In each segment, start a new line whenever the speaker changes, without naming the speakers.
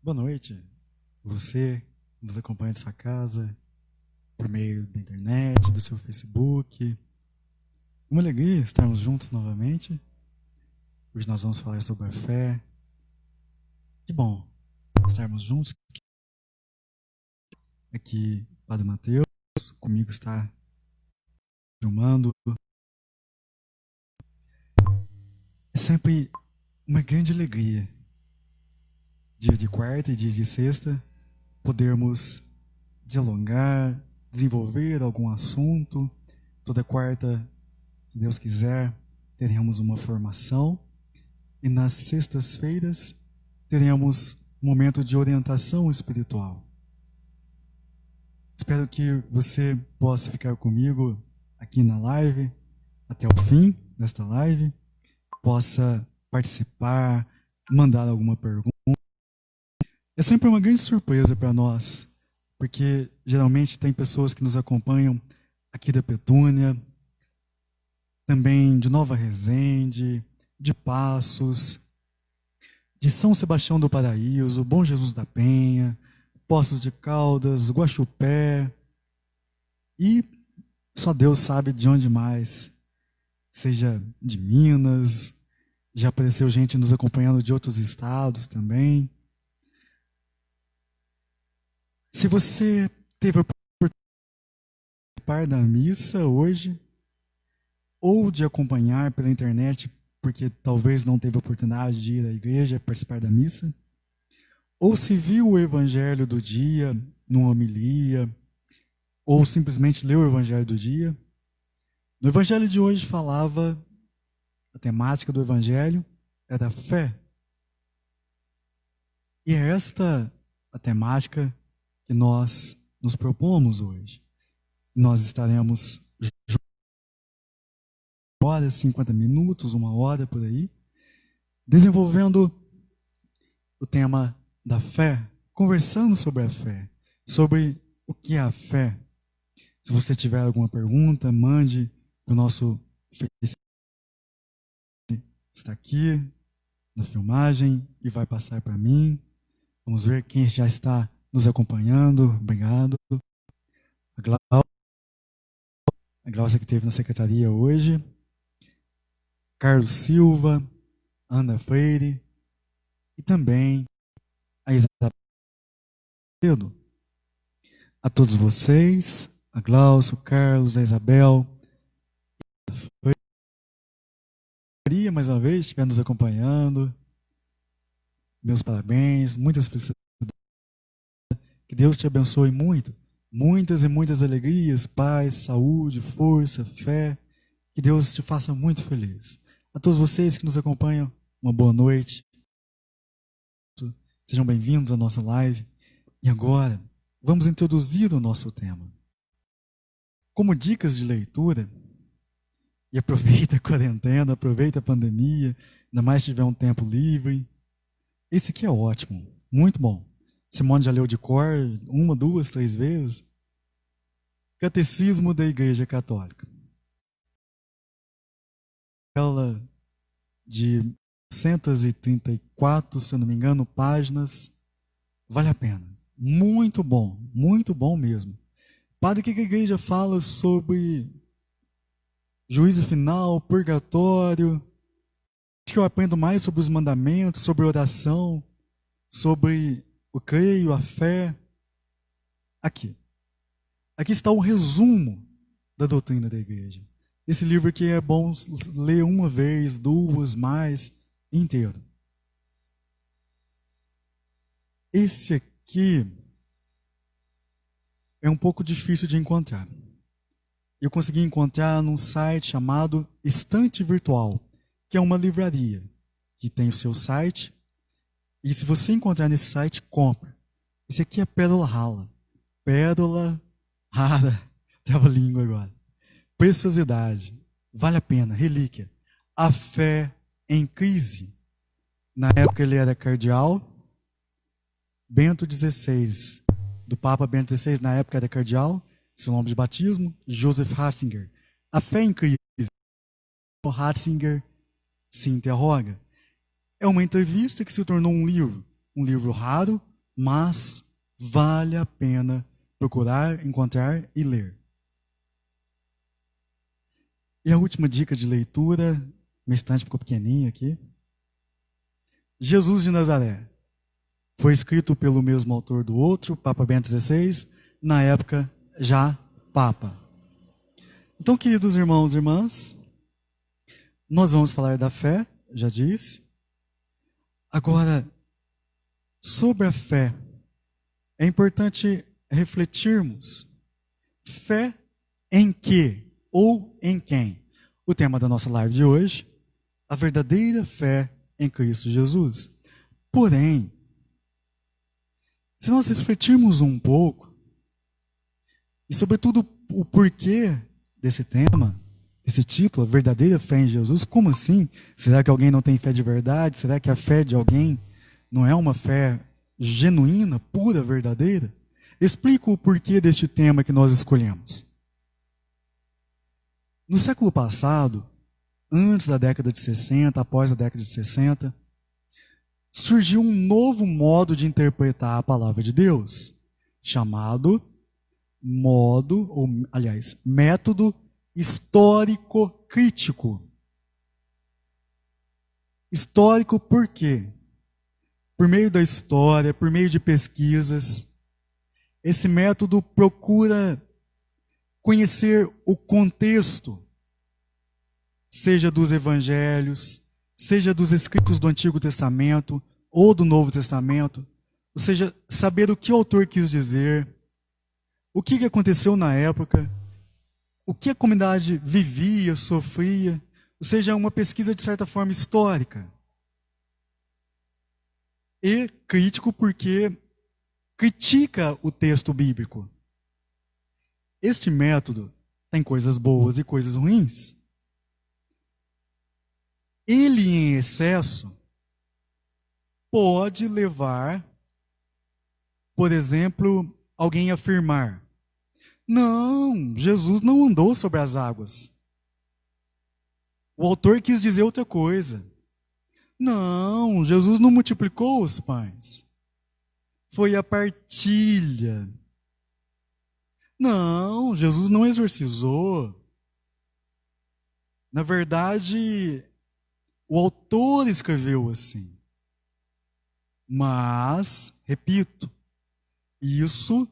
Boa noite, você que nos acompanha de sua casa, por meio da internet, do seu Facebook. Uma alegria estarmos juntos novamente. Hoje nós vamos falar sobre a fé. Que bom estarmos juntos. Aqui, Padre Mateus, comigo está filmando. É sempre uma grande alegria, dia de quarta e dia de sexta, podermos dialogar, desenvolver algum assunto. Toda quarta, se Deus quiser, teremos uma formação. E nas sextas-feiras teremos um momento de orientação espiritual. Espero que você possa ficar comigo aqui na live, até o fim desta live, possa participar, mandar alguma pergunta. É sempre uma grande surpresa para nós, porque geralmente tem pessoas que nos acompanham aqui da Petúnia, também de Nova Resende, de Passos, de São Sebastião do Paraíso, Bom Jesus da Penha, Poços de Caldas, Guaxupé, e só Deus sabe de onde mais, seja de Minas, já apareceu gente nos acompanhando de outros estados também. Se você teve a oportunidade de participar da missa hoje, ou de acompanhar pela internet, porque talvez não teve a oportunidade de ir à igreja participar da missa, ou se viu o evangelho do dia numa homilia, ou simplesmente leu o evangelho do dia. No evangelho de hoje falava, a temática do evangelho era a fé. E é esta a temática que nós nos propomos hoje. Nós estaremos horas, 50 minutos, 1 hora por aí, desenvolvendo o tema da fé, conversando sobre a fé, sobre o que é a fé. Se você tiver alguma pergunta, mande para o nosso Facebook. Está aqui na filmagem e vai passar para mim. Vamos ver quem já está nos acompanhando. Obrigado. A Glaucia que esteve na secretaria hoje. Carlos Silva, Ana Freire e também a Isabel. A todos vocês, a Glaucia, o Carlos, a Isabel, Maria, mais uma vez, estiver nos acompanhando. Meus parabéns, muitas felicidades. Que Deus te abençoe muito. Muitas e muitas alegrias, paz, saúde, força, fé. Que Deus te faça muito feliz. A todos vocês que nos acompanham, uma boa noite. Sejam bem-vindos à nossa live. E agora, vamos introduzir o nosso tema. Como dicas de leitura, e aproveita a quarentena, aproveita a pandemia, ainda mais se tiver um tempo livre. Esse aqui é ótimo, muito bom. Simone já leu de cor 1, 2, 3 vezes. Catecismo da Igreja Católica. Ela de 134, se eu não me engano, páginas. Vale a pena. Muito bom mesmo. Padre, o que a igreja fala sobre juízo final, purgatório? Acho que eu aprendo mais sobre os mandamentos, sobre oração, sobre o creio, a fé. Aqui está um resumo da doutrina da igreja. Esse livro aqui é bom ler uma vez, duas, mais, inteiro. Esse aqui é um pouco difícil de encontrar. Eu consegui encontrar num site chamado Estante Virtual, que é uma livraria que tem o seu site. E se você encontrar nesse site, compra. Esse aqui é pérola rala. Pérola rara. Trava a língua agora. Preciosidade. Vale a pena. Relíquia. A fé em crise. Na época ele era cardeal. Bento XVI, do Papa Bento XVI, na época era cardeal. Seu nome de batismo, Joseph Ratzinger. A fé em crise. Ratzinger se interroga. É uma entrevista que se tornou um livro raro, mas vale a pena procurar, encontrar e ler. E a última dica de leitura, minha estante ficou pequenininha aqui. Jesus de Nazaré. Foi escrito pelo mesmo autor do outro, Papa Bento XVI, na época já Papa. Então, queridos irmãos e irmãs, nós vamos falar da fé, já disse. Agora, sobre a fé, é importante refletirmos. Fé em quê? Ou em quem? O tema da nossa live de hoje, a verdadeira fé em Cristo Jesus. Porém, se nós refletirmos um pouco, e sobretudo o porquê desse tema, esse título, a verdadeira fé em Jesus, como assim? Será que alguém não tem fé de verdade? Será que a fé de alguém não é uma fé genuína, pura, verdadeira? Explico o porquê deste tema que nós escolhemos. No século passado, antes da década de 60, após a década de 60, surgiu um novo modo de interpretar a palavra de Deus, chamado método histórico-crítico. Histórico por quê? Por meio da história, por meio de pesquisas, esse método procura conhecer o contexto, seja dos evangelhos, seja dos escritos do Antigo Testamento ou do Novo Testamento, ou seja, saber o que o autor quis dizer, o que aconteceu na época, o que a comunidade vivia, sofria, ou seja, uma pesquisa de certa forma histórica. E crítico porque critica o texto bíblico. Este método tem coisas boas e coisas ruins. Ele em excesso pode levar, por exemplo, alguém a afirmar: não, Jesus não andou sobre as águas. O autor quis dizer outra coisa. Não, Jesus não multiplicou os pães. Foi a partilha. Não, Jesus não exorcizou. Na verdade, o autor escreveu assim. Mas, repito, isso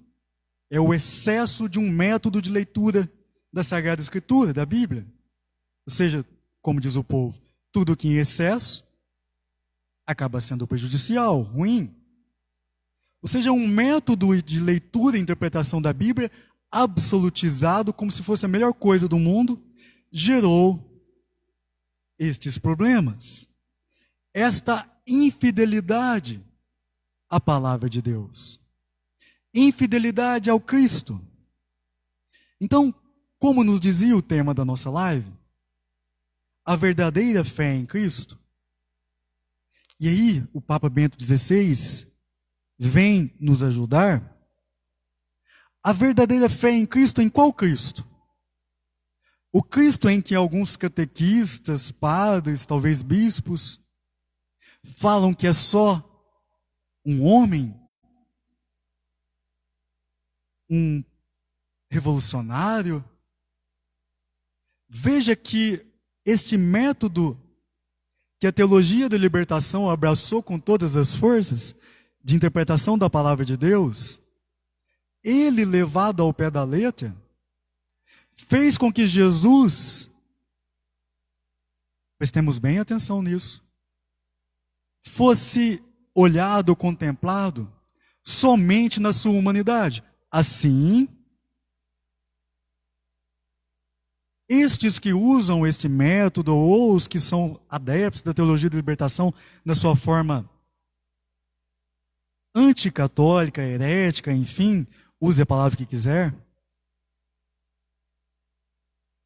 é o excesso de um método de leitura da Sagrada Escritura, da Bíblia. Ou seja, como diz o povo, tudo que em excesso acaba sendo prejudicial, ruim. Ou seja, um método de leitura e interpretação da Bíblia absolutizado, como se fosse a melhor coisa do mundo, gerou estes problemas. Esta infidelidade à palavra de Deus. Infidelidade ao Cristo. Então, como nos dizia o tema da nossa live, a verdadeira fé em Cristo. E aí, o Papa Bento XVI vem nos ajudar. A verdadeira fé em Cristo, em qual Cristo? O Cristo em que alguns catequistas, padres, talvez bispos, falam que é só um homem, um revolucionário. Veja que este método que a teologia da libertação abraçou com todas as forças de interpretação da palavra de Deus, ele levado ao pé da letra, fez com que Jesus, prestemos bem atenção nisso, fosse olhado, contemplado somente na sua humanidade. Assim, estes que usam este método, ou os que são adeptos da teologia da libertação na sua forma anticatólica, herética, enfim, use a palavra que quiser,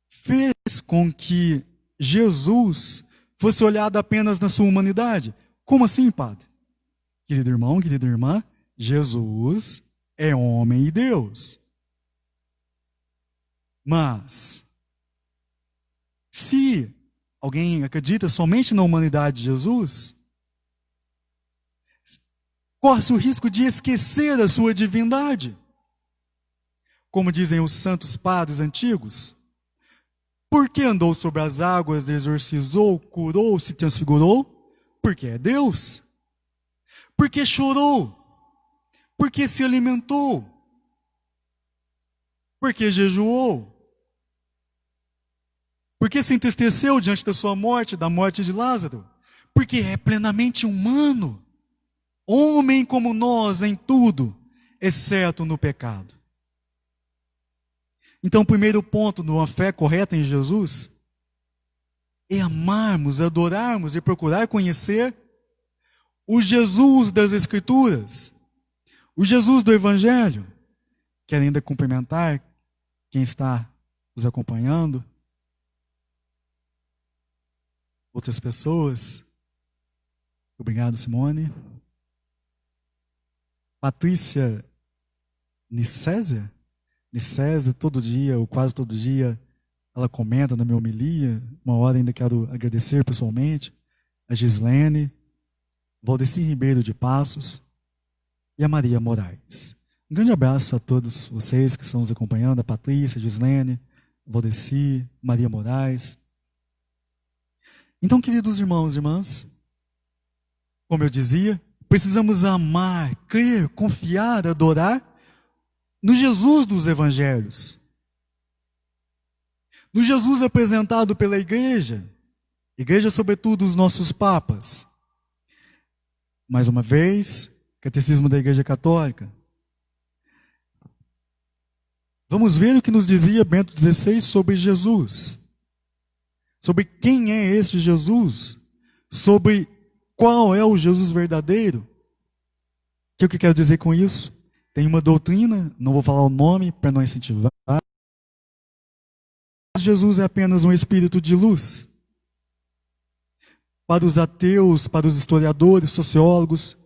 fez com que Jesus fosse olhado apenas na sua humanidade. Como assim, padre? Querido irmão, querida irmã, Jesus é homem e Deus. Mas, se alguém acredita somente na humanidade de Jesus, corre-se o risco de esquecer a sua divindade. Como dizem os santos padres antigos, por que andou sobre as águas, exorcizou, curou, se transfigurou? Porque é Deus. Porque chorou? Porque se alimentou? Porque jejuou? Porque se entristeceu diante da sua morte, da morte de Lázaro? Porque é plenamente humano, homem como nós em tudo, exceto no pecado. Então, o primeiro ponto de uma fé correta em Jesus é amarmos, adorarmos e procurar conhecer o Jesus das Escrituras, o Jesus do Evangelho. Quero ainda cumprimentar quem está nos acompanhando, outras pessoas. Obrigado, Simone. Patrícia Nicésia, todo dia, ou quase todo dia, ela comenta na minha homilia. Uma hora ainda quero agradecer pessoalmente a Gislene, Valdeci Ribeiro de Passos e a Maria Moraes. Um grande abraço a todos vocês que estão nos acompanhando, a Patrícia, a Gislene, Valdeci, Maria Moraes. Então, queridos irmãos e irmãs, como eu dizia, precisamos amar, crer, confiar, adorar no Jesus dos Evangelhos. No Jesus apresentado pela igreja, sobretudo os nossos papas. Mais uma vez, Catecismo da Igreja Católica. Vamos ver o que nos dizia Bento XVI sobre Jesus. Sobre quem é este Jesus. Sobre qual é o Jesus verdadeiro. O que eu quero dizer com isso? Tem uma doutrina, não vou falar o nome para não incentivar. Jesus é apenas um espírito de luz. Para os ateus, para os historiadores, sociólogos,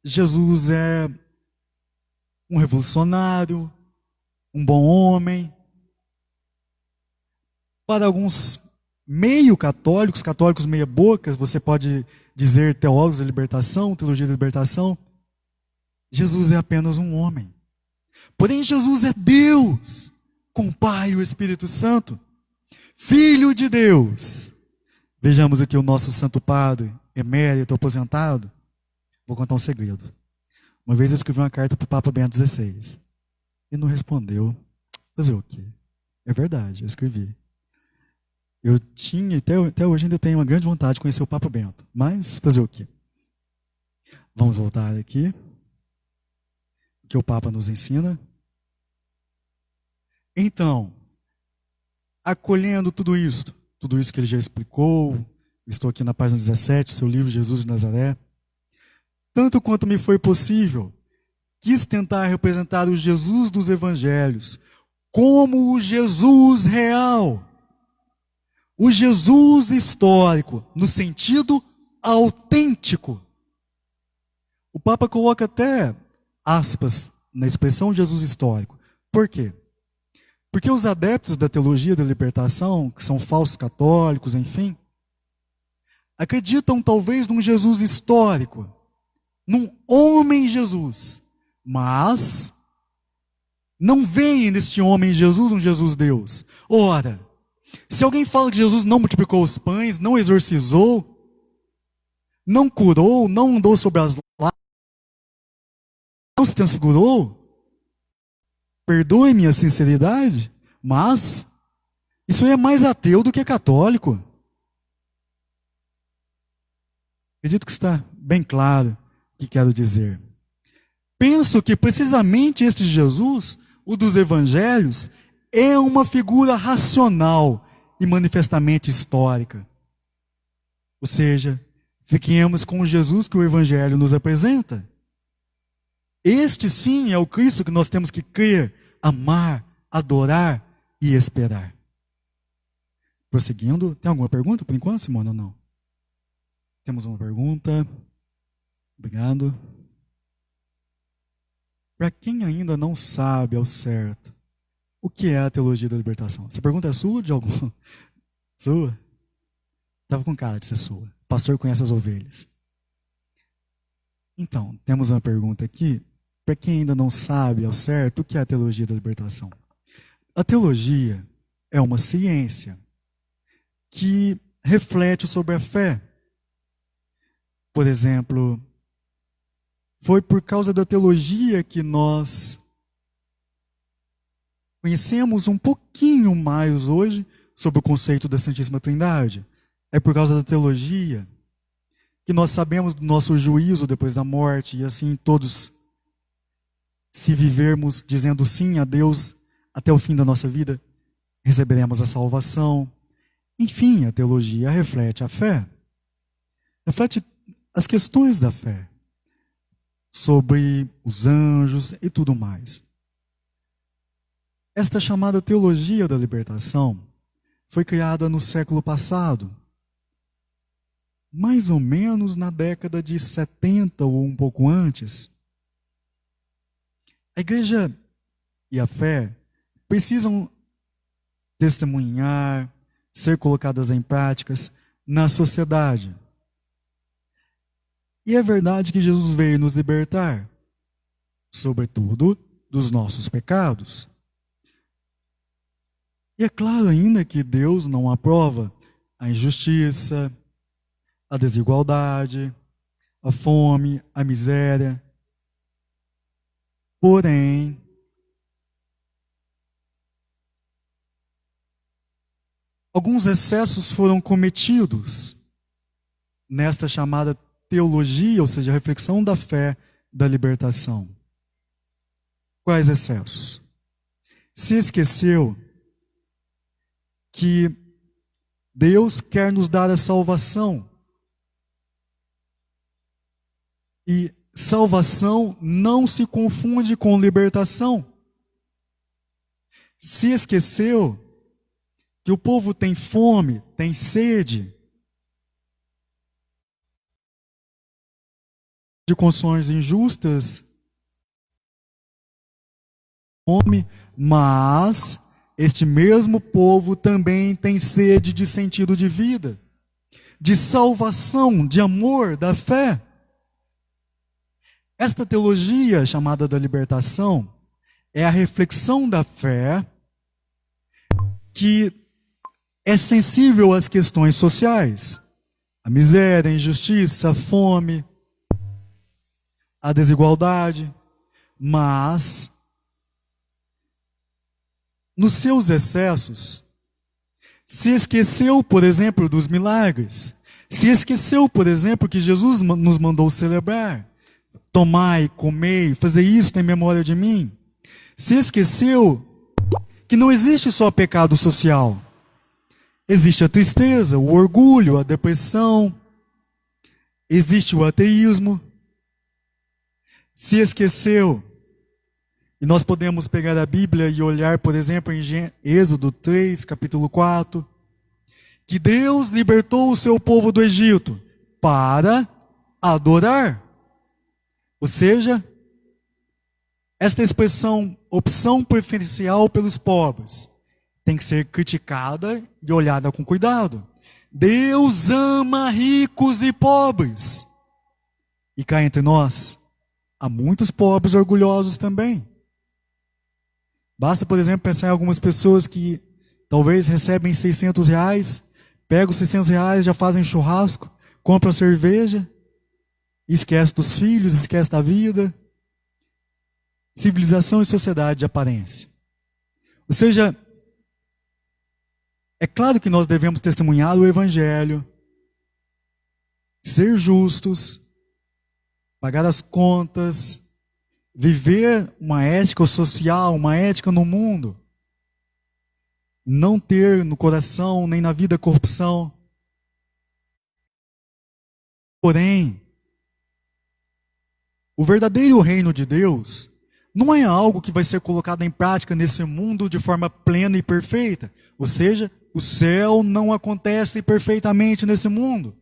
Jesus é um revolucionário, um bom homem. Para alguns meio católicos, católicos meia bocas, você pode dizer teólogos da libertação, teologia da libertação, Jesus é apenas um homem. Porém, Jesus é Deus, com o Pai e o Espírito Santo, Filho de Deus. Vejamos aqui o nosso Santo Padre, emérito, aposentado. Vou contar um segredo. Uma vez eu escrevi uma carta para o Papa Bento XVI. E não respondeu. Fazer o quê? É verdade, eu escrevi. Eu tinha, até hoje ainda tenho uma grande vontade de conhecer o Papa Bento. Mas, fazer o quê? Vamos voltar aqui. O que o Papa nos ensina. Então, acolhendo tudo isso que ele já explicou, estou aqui na página 17, seu livro Jesus de Nazaré. Tanto quanto me foi possível, quis tentar representar o Jesus dos Evangelhos como o Jesus real, o Jesus histórico, no sentido autêntico. O Papa coloca até aspas na expressão Jesus histórico. Por quê? Porque os adeptos da teologia da libertação, que são falsos católicos, enfim, acreditam talvez num Jesus histórico, num homem Jesus, mas não veem neste homem Jesus um Jesus Deus. Ora, se alguém fala que Jesus não multiplicou os pães, não exorcizou, não curou, não andou sobre as lágrimas, não se transfigurou, perdoe-me a sinceridade, mas isso é mais ateu do que católico. Acredito que está bem claro o que quero dizer. Penso que precisamente este Jesus, o dos Evangelhos, é uma figura racional e manifestamente histórica. Ou seja, fiquemos com o Jesus que o Evangelho nos apresenta. Este sim é o Cristo que nós temos que crer, amar, adorar e esperar. Prosseguindo, tem alguma pergunta por enquanto, Simone, ou não? Temos uma pergunta. Obrigado. Para quem ainda não sabe ao certo o que é a teologia da libertação? Essa pergunta é sua ou de algum? Sua? Estava com cara de ser sua. O pastor conhece as ovelhas. Então, temos uma pergunta aqui. Para quem ainda não sabe ao certo o que é a teologia da libertação. A teologia é uma ciência que reflete sobre a fé. Por exemplo, foi por causa da teologia que nós conhecemos um pouquinho mais hoje sobre o conceito da Santíssima Trindade. É por causa da teologia que nós sabemos do nosso juízo depois da morte, e assim todos, se vivermos dizendo sim a Deus até o fim da nossa vida, receberemos a salvação. Enfim, a teologia reflete a fé, reflete as questões da fé, sobre os anjos e tudo mais. Esta chamada teologia da libertação foi criada no século passado, mais ou menos na década de 70 ou um pouco antes. A igreja e a fé precisam testemunhar, ser colocadas em práticas na sociedade. E é verdade que Jesus veio nos libertar, sobretudo dos nossos pecados. E é claro ainda que Deus não aprova a injustiça, a desigualdade, a fome, a miséria. Porém, alguns excessos foram cometidos nesta chamada teologia, ou seja, a reflexão da fé da libertação. Quais excessos? Se esqueceu que Deus quer nos dar a salvação. E salvação não se confunde com libertação. Se esqueceu que o povo tem fome, tem sede de condições injustas, fome, mas este mesmo povo também tem sede de sentido de vida, de salvação, de amor, da fé. Esta teologia chamada da libertação é a reflexão da fé que é sensível às questões sociais, a miséria, a injustiça, a fome, a desigualdade, mas nos seus excessos se esqueceu, por exemplo, dos milagres, se esqueceu, por exemplo, que Jesus nos mandou celebrar, tomai, comei, fazer isso em memória de mim. Se esqueceu que não existe só pecado social. Existe a tristeza, o orgulho, a depressão. Existe o ateísmo. Se esqueceu, e nós podemos pegar a Bíblia e olhar, por exemplo, em Êxodo 3, capítulo 4, que Deus libertou o seu povo do Egito para adorar. Ou seja, esta expressão, opção preferencial pelos pobres, tem que ser criticada e olhada com cuidado. Deus ama ricos e pobres. E cá entre nós, há muitos pobres orgulhosos também. Basta, por exemplo, pensar em algumas pessoas que talvez recebem R$600, pegam os R$600, já fazem churrasco, compram cerveja, esquece dos filhos, esquece da vida. Civilização e sociedade de aparência. Ou seja, é claro que nós devemos testemunhar o Evangelho, ser justos, pagar as contas, viver uma ética social, uma ética no mundo, não ter no coração nem na vida corrupção. Porém, o verdadeiro reino de Deus não é algo que vai ser colocado em prática nesse mundo de forma plena e perfeita. Ou seja, o céu não acontece perfeitamente nesse mundo.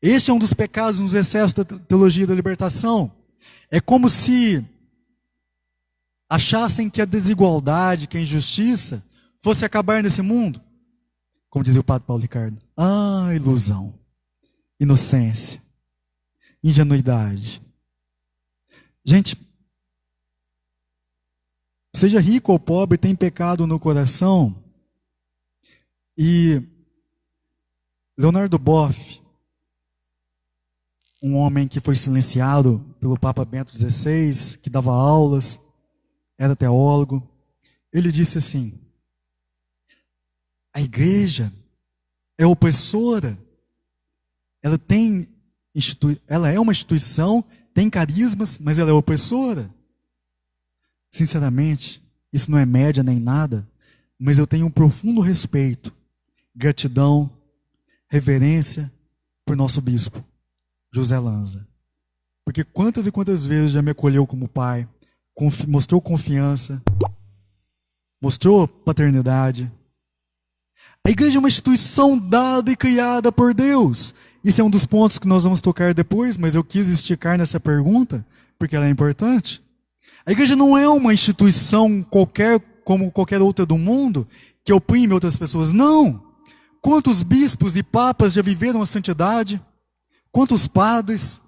Este é um dos pecados nos excessos da teologia da libertação. É como se achassem que a desigualdade, que a injustiça fosse acabar nesse mundo. Como dizia o padre Paulo Ricardo. Ah, ilusão, inocência. ingenuidade. Gente, seja rico ou pobre, tem pecado no coração. E Leonardo Boff, um homem que foi silenciado pelo Papa Bento XVI, que dava aulas, era teólogo, ele disse assim: a igreja é opressora, ela é uma instituição, tem carismas, mas ela é opressora. Sinceramente, isso não é média nem nada, mas eu tenho um profundo respeito, gratidão, reverência por nosso bispo, José Lanza. Porque quantas e quantas vezes já me acolheu como pai, mostrou confiança, mostrou paternidade. A igreja é uma instituição dada e criada por Deus. Isso é um dos pontos que nós vamos tocar depois, mas eu quis esticar nessa pergunta, porque ela é importante. A igreja não é uma instituição qualquer, como qualquer outra do mundo, que oprime outras pessoas. Não! Quantos bispos e papas já viveram a santidade? Quantos padres?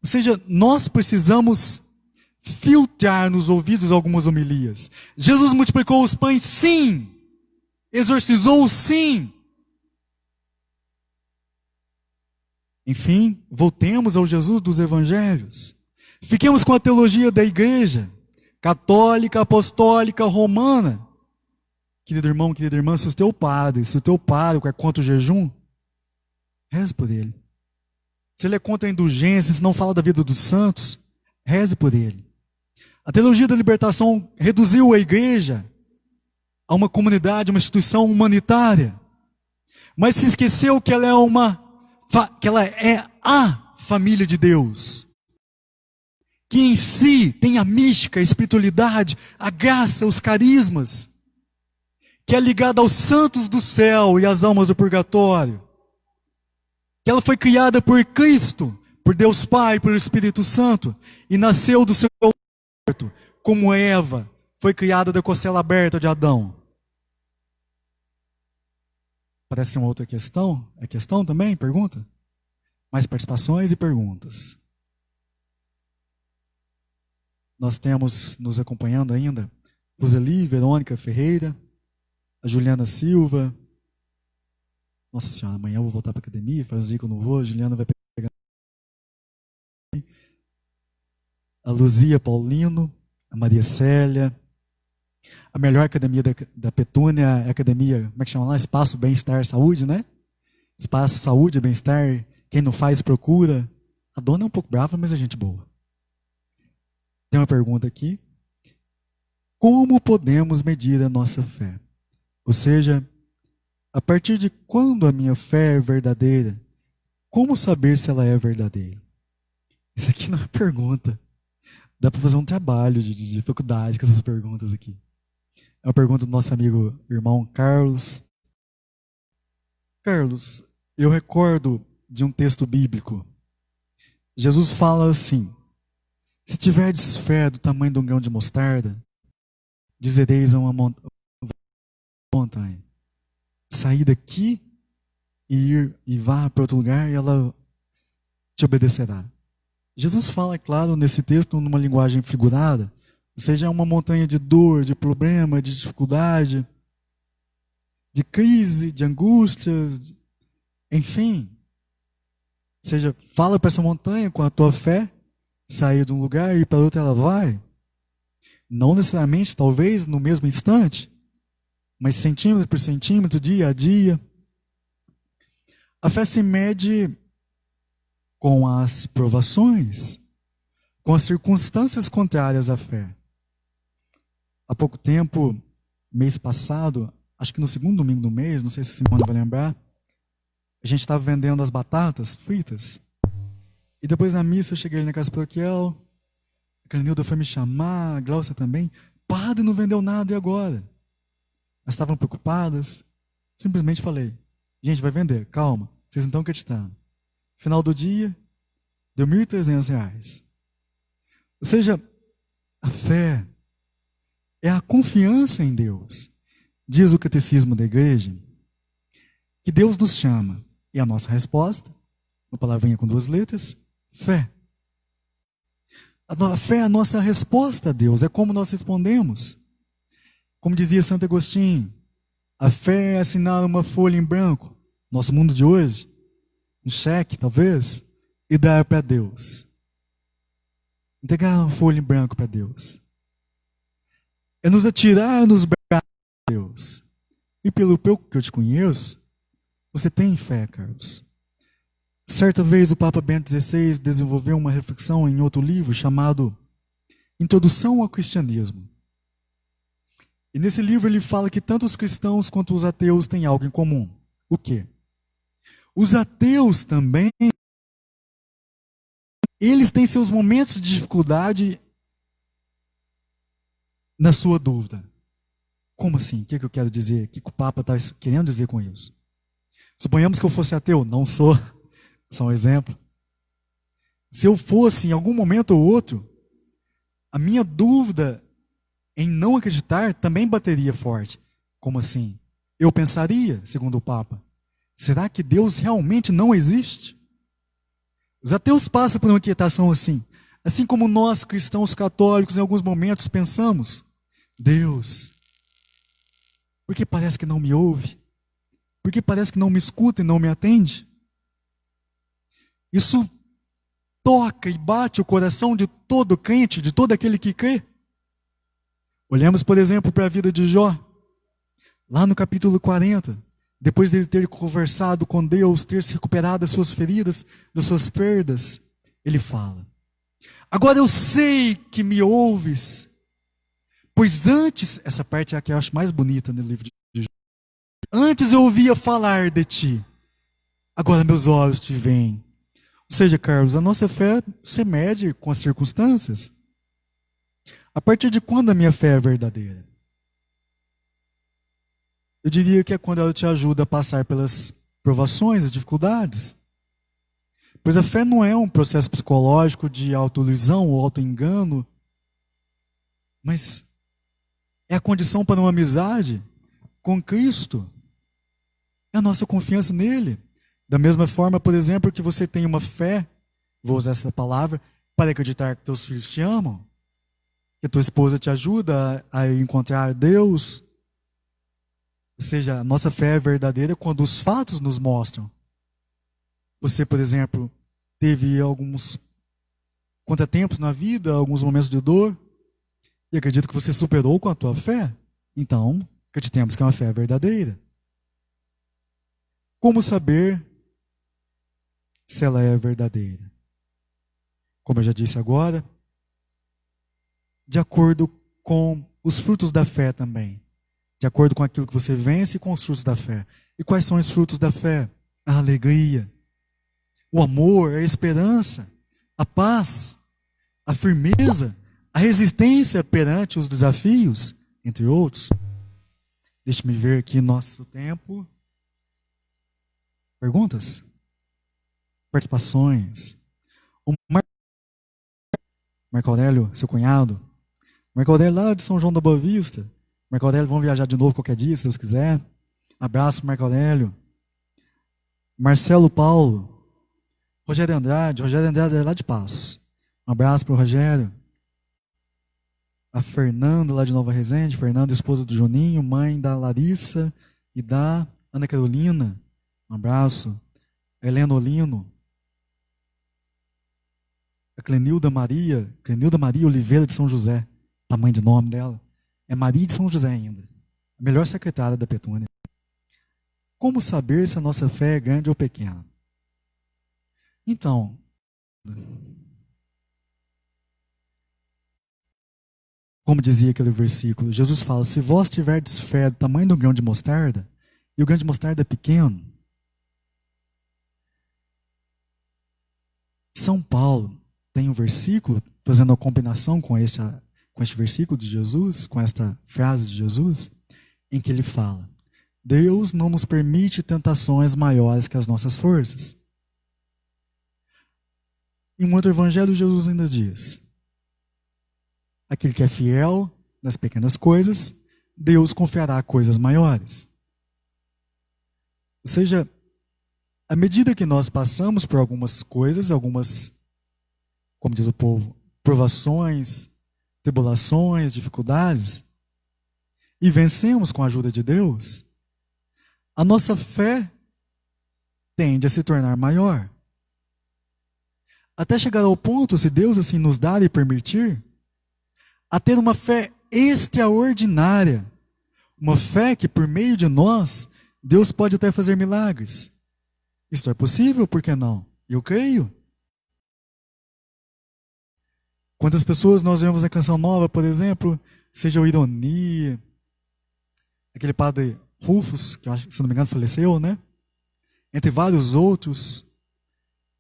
Ou seja, nós precisamos filtrar nos ouvidos algumas homilias. Jesus multiplicou os pães, sim! Exorcizou, sim! Enfim, voltemos ao Jesus dos evangelhos. Fiquemos com a teologia da igreja, católica, apostólica, romana. Querido irmão, querida irmã, se o teu padre é contra o jejum, reze por ele. Se ele é contra a indulgência, se não fala da vida dos santos, reze por ele. A teologia da libertação reduziu a igreja a uma comunidade, uma instituição humanitária, mas se esqueceu que ela é a família de Deus, que em si tem a mística, a espiritualidade, a graça, os carismas, que é ligada aos santos do céu e às almas do purgatório, que ela foi criada por Cristo, por Deus Pai, pelo Espírito Santo, e nasceu do seu quarto, como Eva foi criada da costela aberta de Adão. Parece uma outra questão? É questão também? Pergunta? Mais participações e perguntas. Nós temos nos acompanhando ainda Roseli, Verônica Ferreira, a Juliana Silva. Nossa Senhora, amanhã eu vou voltar para a academia, faz um dia que eu não vou, a Juliana vai pegar. A Luzia Paulino, a Maria Célia. A melhor academia da Petúnia é a academia, como é que chama lá? Espaço Bem-Estar Saúde, né? Espaço Saúde, Bem-Estar, quem não faz, procura. A dona é um pouco brava, mas é gente boa. Tem uma pergunta aqui. Como podemos medir a nossa fé? Ou seja, a partir de quando a minha fé é verdadeira, como saber se ela é verdadeira? Isso aqui não é pergunta. Dá para fazer um trabalho de faculdade com essas perguntas aqui. É uma pergunta do nosso amigo irmão Carlos. Carlos, eu recordo de um texto bíblico. Jesus fala assim: se tiverdes fé do tamanho de um grão de mostarda, dizereis a uma montanha: sair daqui e vá para outro lugar, e ela te obedecerá. Jesus fala, é claro, nesse texto, numa linguagem figurada, ou seja, é uma montanha de dor, de problema, de dificuldade, de crise, de angústias, enfim. Ou seja, fala para essa montanha com a tua fé, sair de um lugar e ir para outro ela vai. Não necessariamente, talvez, no mesmo instante, mas centímetro por centímetro, dia a dia. A fé se mede com as provações, com as circunstâncias contrárias à fé. Há pouco tempo, mês passado, acho que no segundo domingo do mês, não sei se a Simone vai lembrar, a gente estava vendendo as batatas fritas. E depois na missa eu cheguei ali na casa paroquial, a Clenilda foi me chamar, a Glaucia também. Padre, não vendeu nada, e agora? Elas estavam preocupadas. Simplesmente falei: gente, vai vender, calma, vocês não estão acreditando. Final do dia, deu R$1.300. Ou seja, a fé é a confiança em Deus. Diz o catecismo da igreja que Deus nos chama, e a nossa resposta uma palavrinha com 2 letras, fé. A fé é a nossa resposta a Deus, é como nós respondemos. Como dizia Santo Agostinho, a fé é assinar uma folha em branco, nosso mundo de hoje, um cheque talvez, e dar para Deus. Entregar uma folha em branco para Deus. É nos atirar nos braços de Deus. E pelo pouco que eu te conheço, você tem fé, Carlos. Certa vez o Papa Bento XVI desenvolveu uma reflexão em outro livro chamado Introdução ao Cristianismo. E nesse livro ele fala que tanto os cristãos quanto os ateus têm algo em comum. O quê? Os ateus também, eles têm seus momentos de dificuldade na sua dúvida. Como assim? O que eu quero dizer? O que o Papa está querendo dizer com isso? Suponhamos que eu fosse ateu. Não sou. Só um exemplo. Se eu fosse, em algum momento ou outro, a minha dúvida em não acreditar também bateria forte. Como assim? Eu pensaria, segundo o Papa, será que Deus realmente não existe? Os ateus passam por uma inquietação assim. Assim como nós, cristãos católicos, em alguns momentos pensamos, Deus, por que parece que não me ouve? Por que parece que não me escuta e não me atende? Isso toca e bate o coração de todo crente, de todo aquele que crê. Olhamos, por exemplo, para a vida de Jó. Lá no capítulo 40, depois dele ter conversado com Deus, ter se recuperado das suas feridas, das suas perdas, ele fala: agora eu sei que me ouves, pois antes, essa parte é a que eu acho mais bonita no livro de Jó, antes eu ouvia falar de ti, agora meus olhos te veem. Ou seja, Carlos, a nossa fé se mede com as circunstâncias. A partir de quando a minha fé é verdadeira? Eu diria que é quando ela te ajuda a passar pelas provações, as dificuldades. Pois a fé não é um processo psicológico de autoilusão ou autoengano, mas é a condição para uma amizade com Cristo. É a nossa confiança nele. Da mesma forma, por exemplo, que você tem uma fé, vou usar essa palavra, para acreditar que teus filhos te amam, que a tua esposa te ajuda a encontrar Deus. Ou seja, a nossa fé é verdadeira quando os fatos nos mostram. Você, por exemplo, teve alguns contratempos na vida, alguns momentos de dor, e acredito que você superou com a tua fé. Então, acreditemos que é uma fé verdadeira. Como saber se ela é verdadeira? Como eu já disse agora, de acordo com os frutos da fé também. De acordo com aquilo que você vence com os frutos da fé. E quais são os frutos da fé? A alegria, o amor, a esperança, a paz, a firmeza, a resistência perante os desafios, entre outros. Deixe-me ver aqui nosso tempo. Perguntas? Participações? O Marco Aurélio, seu cunhado. Marco Aurélio lá de São João da Boa Vista. Marco Aurélio, vamos viajar de novo qualquer dia, se Deus quiser. Abraço, Marco Aurélio. Marcelo Paulo. Rogério Andrade é lá de Passos. Um abraço para o Rogério. A Fernanda, lá de Nova Resende. Fernanda, esposa do Juninho, mãe da Larissa e da Ana Carolina. Um abraço. Helena Olino. A Clenilda Maria Oliveira de São José. Tamanho de nome dela. É Maria de São José ainda. A melhor secretária da Petúnia. Como saber se a nossa fé é grande ou pequena? Então, como dizia aquele versículo, Jesus fala, se vós tiverdes fé do tamanho do grão de mostarda, e o grão de mostarda é pequeno, São Paulo tem um versículo, fazendo a combinação com este versículo de Jesus, com esta frase de Jesus, em que ele fala, Deus não nos permite tentações maiores que as nossas forças. Em um outro evangelho, Jesus ainda diz, aquele que é fiel nas pequenas coisas, Deus confiará coisas maiores. Ou seja, À medida que nós passamos por algumas coisas, algumas, como diz o povo, provações, tribulações, dificuldades, e vencemos com a ajuda de Deus, a nossa fé tende a se tornar maior. Até chegar ao ponto, se Deus assim nos dar e permitir, a ter uma fé extraordinária. Uma fé que, por meio de nós, Deus pode até fazer milagres. Isto é possível, por que não? Eu creio. Quantas pessoas nós vemos na Canção Nova, por exemplo, seja o Ironia, aquele padre Rufus, que eu acho, se não me engano faleceu, né? Entre vários outros,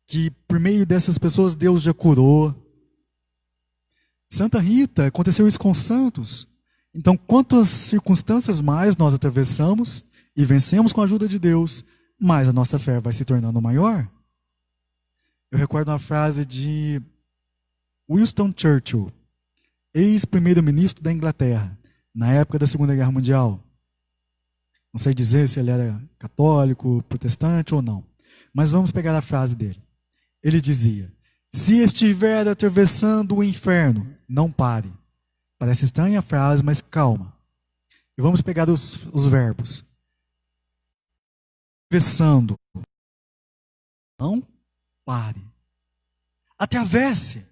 que por meio dessas pessoas Deus já curou. Santa Rita, aconteceu isso com os santos. Então, quantas circunstâncias mais nós atravessamos e vencemos com a ajuda de Deus, mais a nossa fé vai se tornando maior. Eu recordo uma frase de Winston Churchill, ex-primeiro-ministro da Inglaterra, na época da Segunda Guerra Mundial. Não sei dizer se ele era católico, protestante ou não, mas vamos pegar a frase dele. Ele dizia: se estiver atravessando o inferno, não pare. Parece estranha a frase, mas calma. E vamos pegar os verbos. Atravessando, não pare. Atravesse.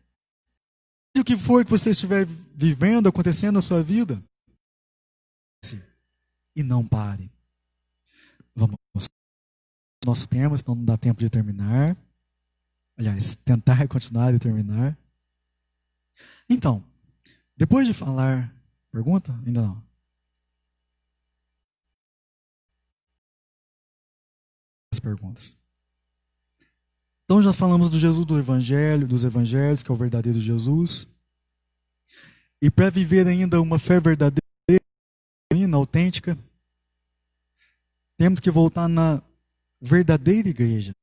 O que for que você estiver vivendo, acontecendo na sua vida, e não pare. Vamos ao nosso tema, senão não dá tempo de terminar. Aliás, tentar continuar e terminar. Então, depois de falar... Pergunta? Ainda não. As perguntas. Então já falamos do Jesus do Evangelho, dos Evangelhos, que é o verdadeiro Jesus. E para viver ainda uma fé verdadeira, autêntica, temos que voltar na verdadeira igreja.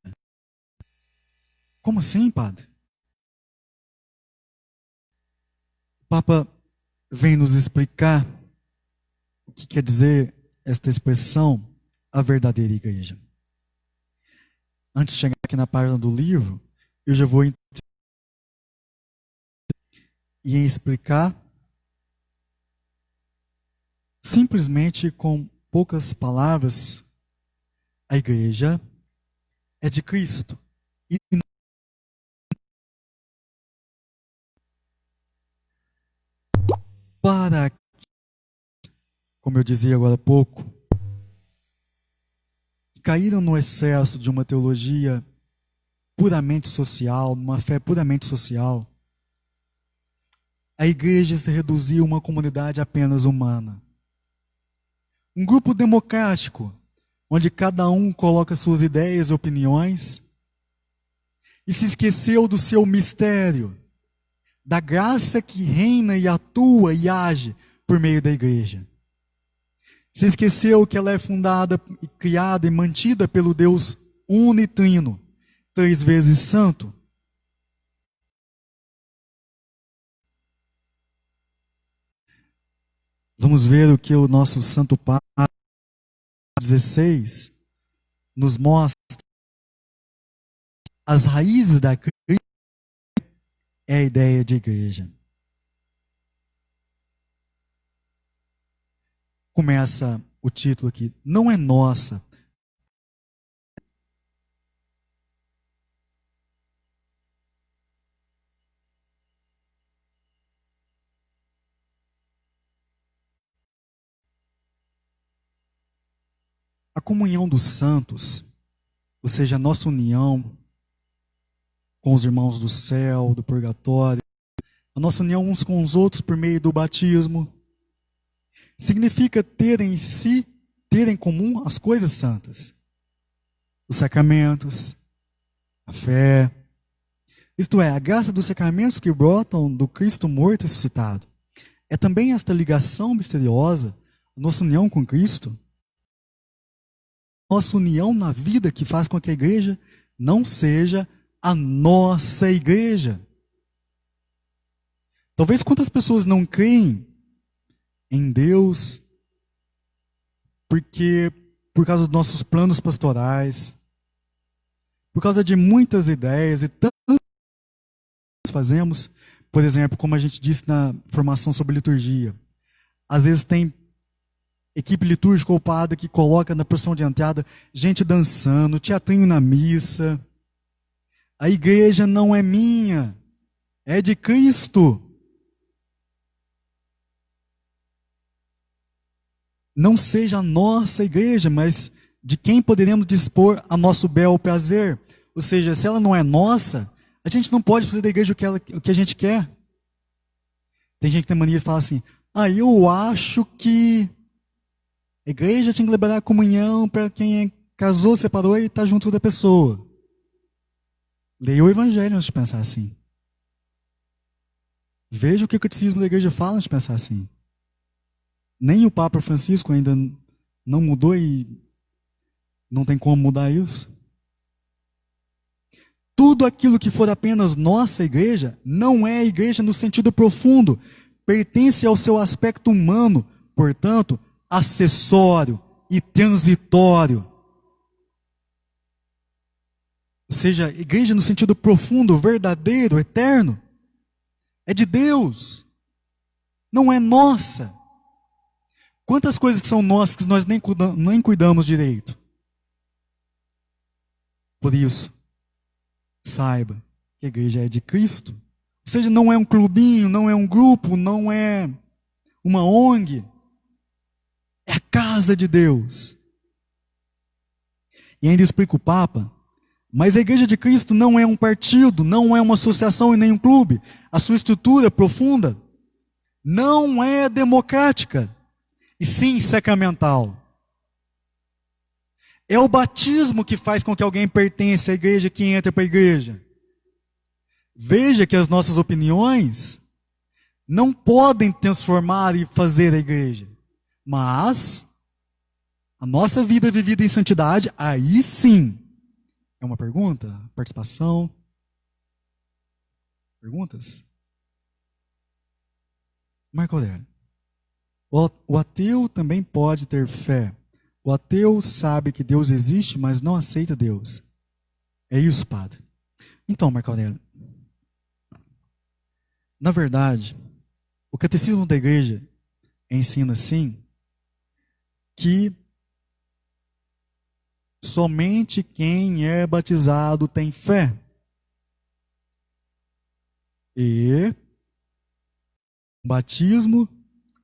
Como assim, padre? O Papa vem nos explicar o que quer dizer esta expressão, a verdadeira igreja. Antes de chegar aqui na página do livro, eu já vou explicar simplesmente com poucas palavras. A igreja é de Cristo. E para, como eu dizia agora há pouco, caíram no excesso de uma teologia puramente social, uma fé puramente social, a igreja se reduziu a uma comunidade apenas humana. Um grupo democrático, onde cada um coloca suas ideias e opiniões, e se esqueceu do seu mistério, da graça que reina e atua e age por meio da igreja. Se esqueceu que ela é fundada, e criada e mantida pelo Deus unitrino, 3 vezes santo. Vamos ver o que o nosso Santo Padre 16 nos mostra. As raízes da Cristo é a ideia de igreja. Começa o título aqui, não é nossa. A comunhão dos santos, ou seja, a nossa união com os irmãos do céu, do purgatório, a nossa união uns com os outros por meio do batismo, significa ter em comum as coisas santas, os sacramentos, a fé, isto é, a graça dos sacramentos que brotam do Cristo morto e ressuscitado. É também esta ligação misteriosa, a nossa união com Cristo, nossa união na vida que faz com que a igreja não seja a nossa igreja. Talvez quantas pessoas não creem em Deus porque por causa dos nossos planos pastorais, Por causa de muitas ideias e tantas que fazemos, por exemplo, como a gente disse na formação sobre liturgia, às vezes tem equipe litúrgica ou padre que coloca na porção de entrada gente dançando, teatrinho na missa. A igreja não é minha, é de Cristo. Não seja a nossa igreja, mas de quem poderemos dispor a nosso bel prazer. Ou seja, se ela não é nossa, a gente não pode fazer da igreja o que a gente quer. Tem gente que tem mania de falar assim, eu acho que a igreja tinha que liberar a comunhão para quem casou, separou e está junto da pessoa. Leia o evangelho antes de pensar assim. Veja o que o catecismo da igreja fala antes de pensar assim. Nem o Papa Francisco ainda não mudou e não tem como mudar isso. Tudo aquilo que for apenas nossa igreja, não é igreja no sentido profundo. Pertence ao seu aspecto humano, portanto, acessório e transitório. Ou seja, igreja no sentido profundo, verdadeiro, eterno, é de Deus, não é nossa. Quantas coisas que são nossas que nós nem cuidamos direito? Por isso, saiba que a igreja é de Cristo. Ou seja, não é um clubinho, não é um grupo, não é uma ONG. É a casa de Deus. E ainda explica o Papa, mas a igreja de Cristo não é um partido, não é uma associação e nem um clube. A sua estrutura profunda não é democrática, e sim sacramental. É o batismo que faz com que alguém pertença à igreja, que entra para a igreja. Veja que as nossas opiniões não podem transformar e fazer a igreja. Mas a nossa vida vivida em santidade, aí sim. É uma pergunta? Participação? Perguntas? Marco Aurélio. O ateu também pode ter fé. O ateu sabe que Deus existe, mas não aceita Deus. É isso, padre. Então, Marco Aurélio, na verdade, o catecismo da igreja ensina, sim, que somente quem é batizado tem fé. E batismo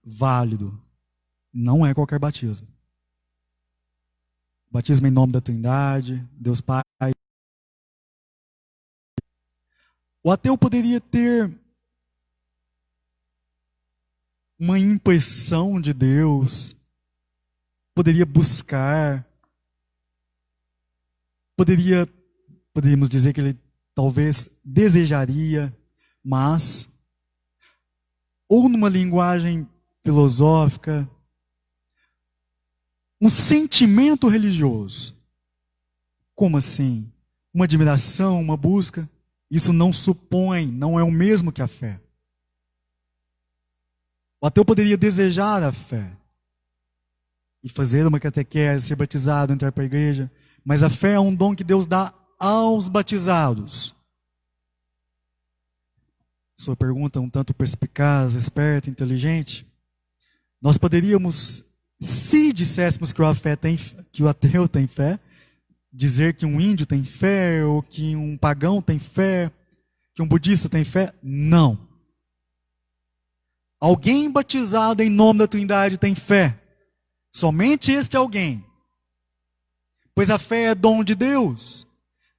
válido. Não é qualquer batismo. Batismo em nome da Trindade, Deus Pai. O ateu poderia ter uma impressão de Deus, poderia buscar, poderíamos dizer que ele talvez desejaria, mas, ou numa linguagem filosófica, um sentimento religioso. Como assim? Uma admiração, uma busca. Isso não supõe, não é o mesmo que a fé. O ateu poderia desejar a fé e fazer uma catequese, ser batizado, entrar para a igreja, mas a fé é um dom que Deus dá aos batizados. Sua pergunta é um tanto perspicaz, esperta, inteligente. Nós poderíamos, se disséssemos que o ateu tem fé, dizer que um índio tem fé, ou que um pagão tem fé, que um budista tem fé? Não. Alguém batizado em nome da Trindade tem fé. Somente este alguém. Pois a fé é dom de Deus.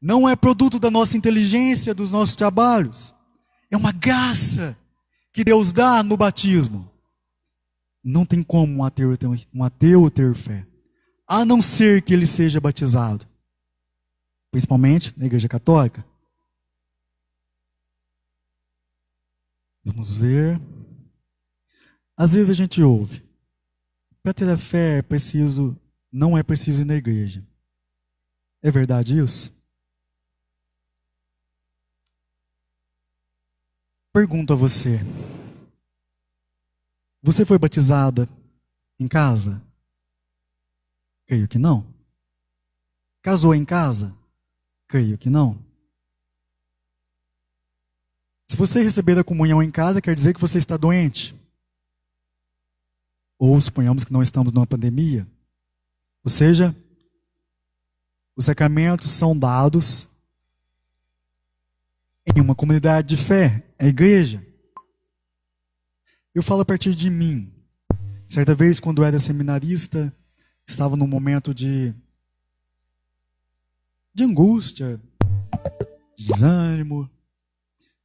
Não é produto da nossa inteligência, dos nossos trabalhos. É uma graça que Deus dá no batismo. Não tem como um ateu ter fé, a não ser que ele seja batizado. Principalmente na Igreja Católica. Vamos ver. Às vezes a gente ouve, para ter a fé não é preciso ir na igreja. É verdade isso? Pergunto a você. Você foi batizada em casa? Creio que não. Casou em casa? Creio que não. Se você receber a comunhão em casa, quer dizer que você está doente. Ou suponhamos que não estamos numa pandemia. Ou seja, os sacramentos são dados em uma comunidade de fé, a igreja. Eu falo a partir de mim. Certa vez, quando eu era seminarista, estava num momento de angústia, de desânimo,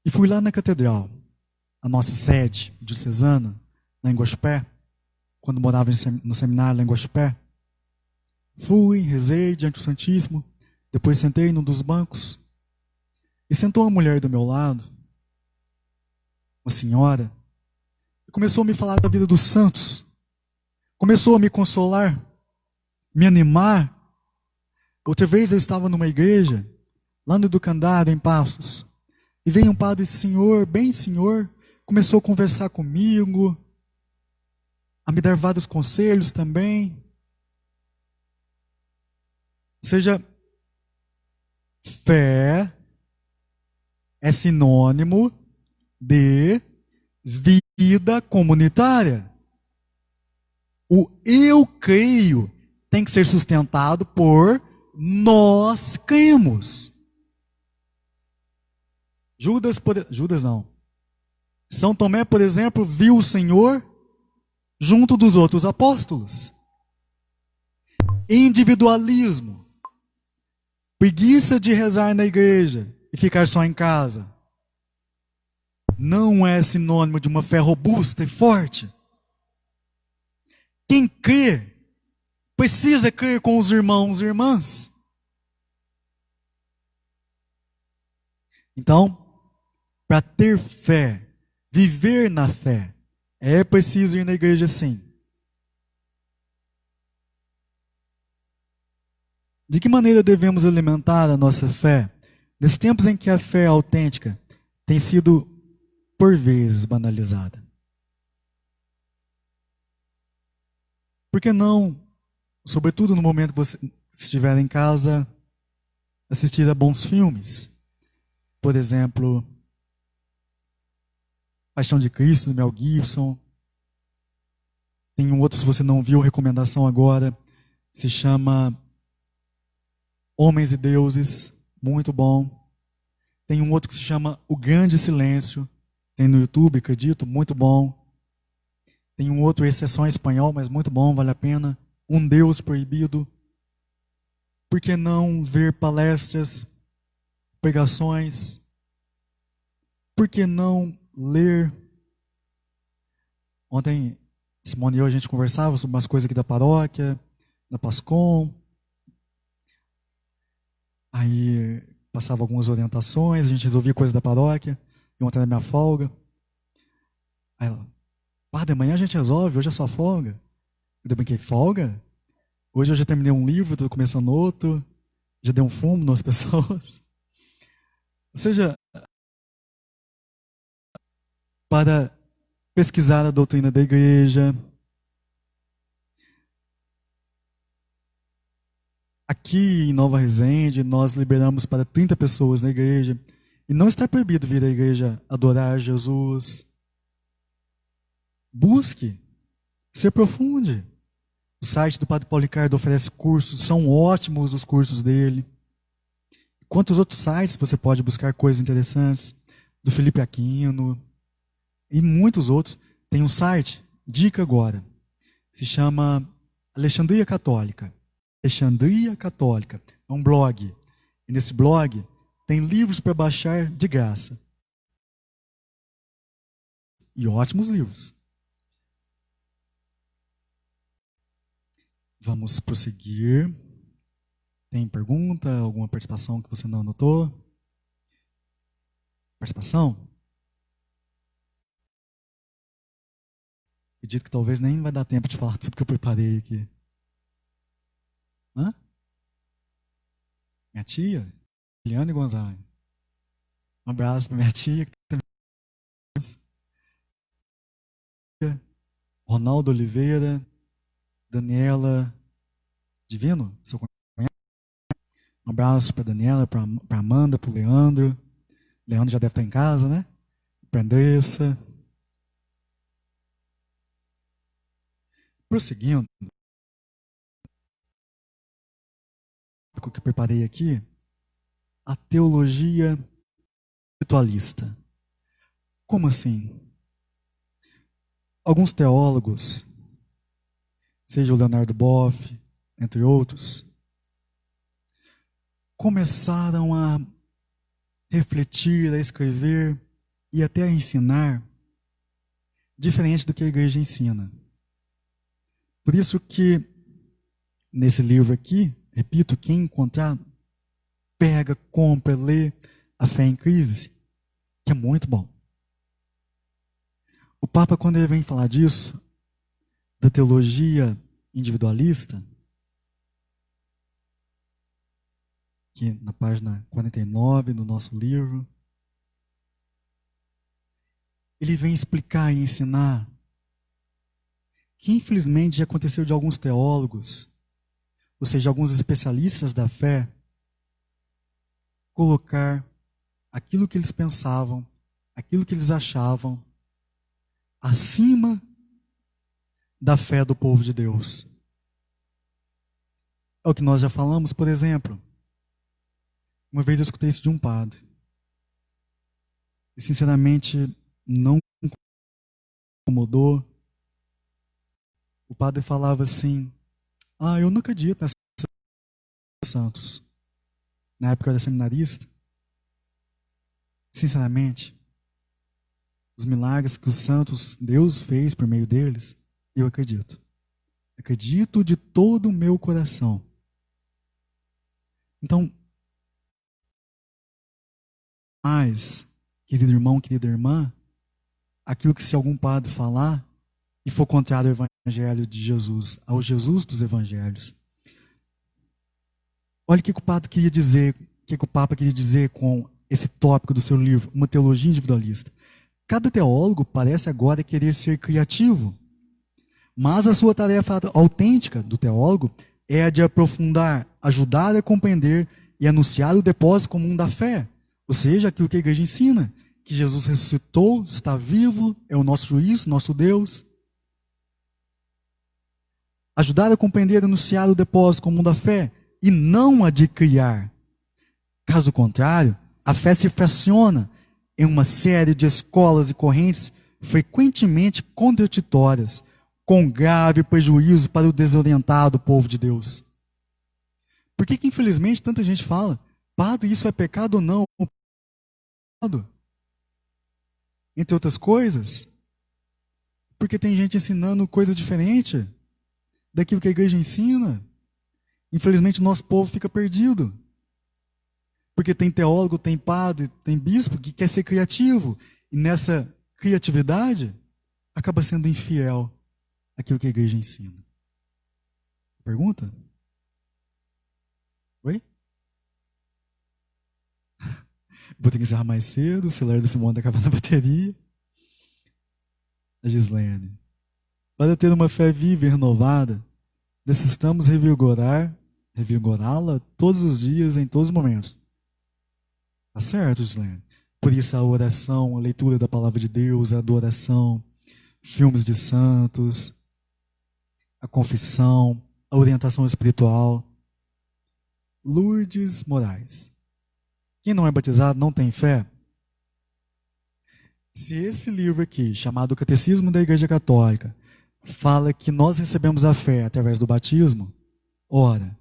e fui lá na catedral, a nossa sede diocesana, lá em Guaxupé, quando morava no seminário lá em Guaxupé. Fui, rezei diante do Santíssimo, depois sentei num dos bancos, e sentou uma mulher do meu lado, uma senhora, e começou a me falar da vida dos santos, começou a me consolar, me animar. Outra vez eu estava numa igreja, lá no Educandário, em Passos, e veio um padre senhor, bem senhor, começou a conversar comigo, a me dar vários conselhos também. Ou seja, fé é sinônimo de vida comunitária. O eu creio tem que ser sustentado por nós cremos. Judas não. São Tomé, por exemplo, viu o Senhor junto dos outros apóstolos. Individualismo. Preguiça de rezar na igreja e ficar só em casa. Não é sinônimo de uma fé robusta e forte. Quem crê, precisa crer com os irmãos e irmãs. Então, para ter fé, viver na fé, é preciso ir na igreja sim. De que maneira devemos alimentar a nossa fé? Nesses tempos em que a fé autêntica tem sido, por vezes, banalizada. Por que não, sobretudo no momento que você estiver em casa, assistir a bons filmes? Por exemplo, Paixão de Cristo, do Mel Gibson. Tem um outro, se você não viu, recomendação agora, se chama Homens e Deuses, muito bom. Tem um outro que se chama O Grande Silêncio, tem no YouTube, acredito, muito bom. Tem um outro, esse é só em espanhol, mas muito bom, vale a pena. Um Deus Proibido. Por que não ver palestras, pregações? Por que não ler? Ontem, Simone e eu, a gente conversava sobre umas coisas aqui da paróquia, da Pascom. Aí passava algumas orientações, a gente resolvia coisas da paróquia. E ontem era minha folga. Aí ela, padre, amanhã a gente resolve, hoje é só folga. Eu brinquei, folga? Hoje eu já terminei um livro, estou começando outro, já dei um fumo nas pessoas. Ou seja, para pesquisar a doutrina da igreja. Aqui em Nova Resende, nós liberamos para 30 pessoas na igreja. E não está proibido vir à igreja adorar Jesus. Busque, se aprofunde. O site do Padre Policardo oferece cursos, são ótimos os cursos dele. Quantos outros sites você pode buscar coisas interessantes? Do Felipe Aquino e muitos outros. Tem um site, dica agora, se chama Alexandria Católica. Alexandria Católica, é um blog. E nesse blog tem livros para baixar de graça. E ótimos livros. Vamos prosseguir. Tem pergunta, alguma participação que você não anotou? Participação? Acredito que talvez nem vai dar tempo de falar tudo que eu preparei aqui. Hã? Minha tia? Eliane Gonzalez. Um abraço para minha tia. Ronaldo Oliveira. Daniela Divino. Um abraço para Daniela, para Amanda, para o Leandro. Leandro já deve estar em casa, né? Para Andressa. Prosseguindo, o que eu preparei aqui, a teologia espiritualista. Como assim? Alguns teólogos, seja o Leonardo Boff, entre outros, começaram a refletir, a escrever e até a ensinar diferente do que a igreja ensina. Por isso que nesse livro aqui, repito, quem encontrar, pega, compra, lê A Fé em Crise, que é muito bom. O Papa, quando ele vem falar disso, da teologia individualista, que na página 49 do nosso livro, ele vem explicar e ensinar que infelizmente já aconteceu de alguns teólogos, ou seja, alguns especialistas da fé, colocar aquilo que eles pensavam, aquilo que eles achavam, acima da fé do povo de Deus. É o que nós já falamos, por exemplo. Uma vez eu escutei isso de um padre. E sinceramente não me incomodou. O padre falava assim: eu não acredito nessas santos. Na época eu era seminarista. Sinceramente, os milagres que os santos, Deus fez por meio deles, eu acredito. Acredito de todo o meu coração. Então, mas, querido irmão, querida irmã, aquilo que se algum padre falar e for contrário ao evangelho de Jesus, ao Jesus dos evangelhos. Olha o que o padre queria dizer, o que o Papa queria dizer com esse tópico do seu livro, uma teologia individualista. Cada teólogo parece agora querer ser criativo, mas a sua tarefa autêntica do teólogo é a de aprofundar, ajudar a compreender e anunciar o depósito comum da fé, ou seja, aquilo que a igreja ensina, que Jesus ressuscitou, está vivo, é o nosso juiz, nosso Deus. Ajudar a compreender e anunciar o depósito comum da fé, e não a de criar. Caso contrário, a fé se fraciona em uma série de escolas e correntes frequentemente contraditórias, com grave prejuízo para o desorientado povo de Deus. Por que infelizmente tanta gente fala: padre, isso é pecado ou não? Entre outras coisas, porque tem gente ensinando coisa diferente daquilo que a igreja ensina. Infelizmente o nosso povo fica perdido. Porque tem teólogo, tem padre, tem bispo que quer ser criativo. E nessa criatividade, acaba sendo infiel àquilo que a igreja ensina. Pergunta? Oi? Vou ter que encerrar mais cedo, o celular da Simone está acabando a bateria. A Gislene. Para ter uma fé viva e renovada, necessitamos revigorá-la todos os dias, em todos os momentos. Tá certo, Gislene? Por isso a oração, a leitura da palavra de Deus, a adoração, filmes de santos, a confissão, a orientação espiritual. Lourdes Moraes. Quem não é batizado não tem fé? Se esse livro aqui, chamado Catecismo da Igreja Católica, fala que nós recebemos a fé através do batismo, ora,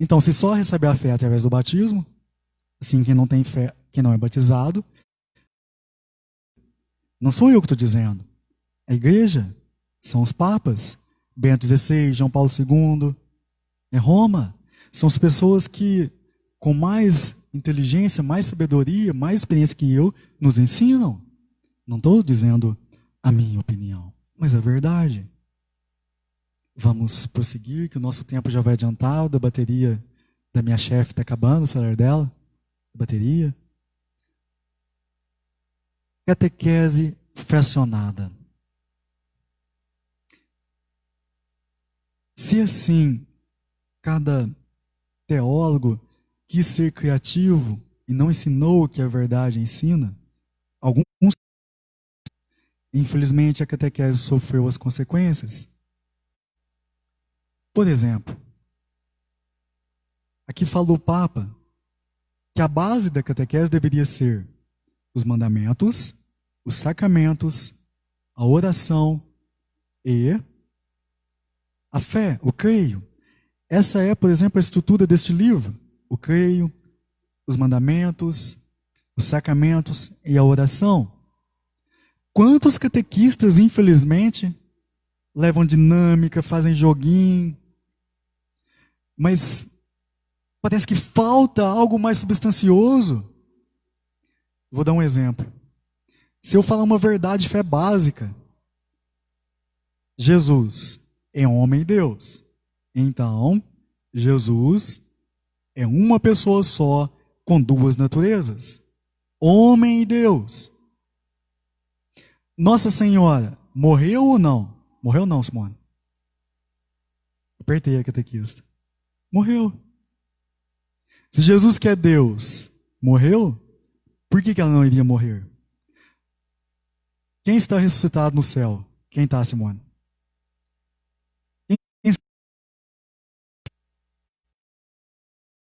então se só recebe a fé através do batismo, assim, quem não tem fé, quem não é batizado, não sou eu que estou dizendo, é a igreja, são os papas, Bento XVI, João Paulo II, é Roma, são as pessoas que, com mais inteligência, mais sabedoria, mais experiência que eu, nos ensinam. Não estou dizendo a minha opinião, mas é verdade. Vamos prosseguir, que o nosso tempo já vai adiantar, o da bateria da minha chefe está acabando, o celular dela, bateria. Catequese fracionada. Se assim, cada teólogo quis ser criativo e não ensinou o que a verdade ensina, alguns, infelizmente, a catequese sofreu as consequências. Por exemplo, aqui falou o Papa que a base da catequese deveria ser os mandamentos, os sacramentos, a oração e a fé, o creio. Essa é, por exemplo, a estrutura deste livro. O creio, os mandamentos, os sacramentos e a oração. Quantos catequistas, infelizmente, levam dinâmica, fazem joguinho, mas parece que falta algo mais substancioso. Vou dar um exemplo. Se eu falar uma verdade de fé básica, Jesus é homem e Deus. Então, Jesus é uma pessoa só com duas naturezas. Homem e Deus. Nossa Senhora morreu ou não? Morreu não, Simone? Apertei a catequista. Morreu. Se Jesus que é Deus morreu, por que ela não iria morrer? Quem está ressuscitado no céu? Quem está, Simone? Quem...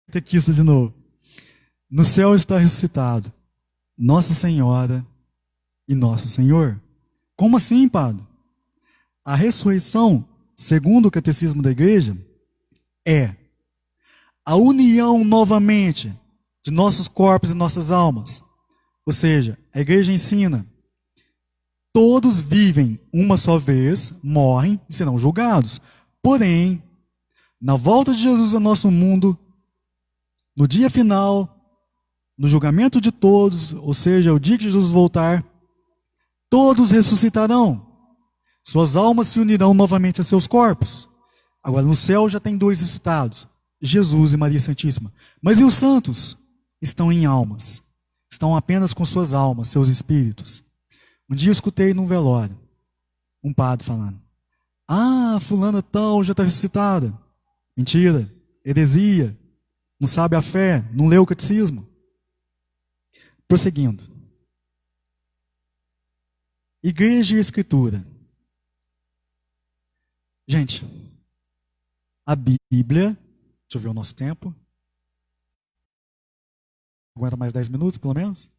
Catequista de novo. No céu está ressuscitado Nossa Senhora e Nosso Senhor. Como assim, padre? A ressurreição, segundo o catecismo da igreja, é a união novamente de nossos corpos e nossas almas. Ou seja, a igreja ensina: todos vivem uma só vez, morrem e serão julgados. Porém, na volta de Jesus ao nosso mundo, no dia final, no julgamento de todos, ou seja, o dia que Jesus voltar, todos ressuscitarão. Suas almas se unirão novamente a seus corpos. Agora, no céu já tem dois ressuscitados, Jesus e Maria Santíssima. Mas e os santos? Estão em almas. Estão apenas com suas almas, seus espíritos. Um dia eu escutei num velório um padre falando: ah, fulana tal já está ressuscitada. Mentira, heresia, não sabe a fé, não leu o catecismo. Prosseguindo. Igreja e Escritura. Gente, a Bíblia, deixa eu ver o nosso tempo. Aguenta mais 10 minutos, pelo menos?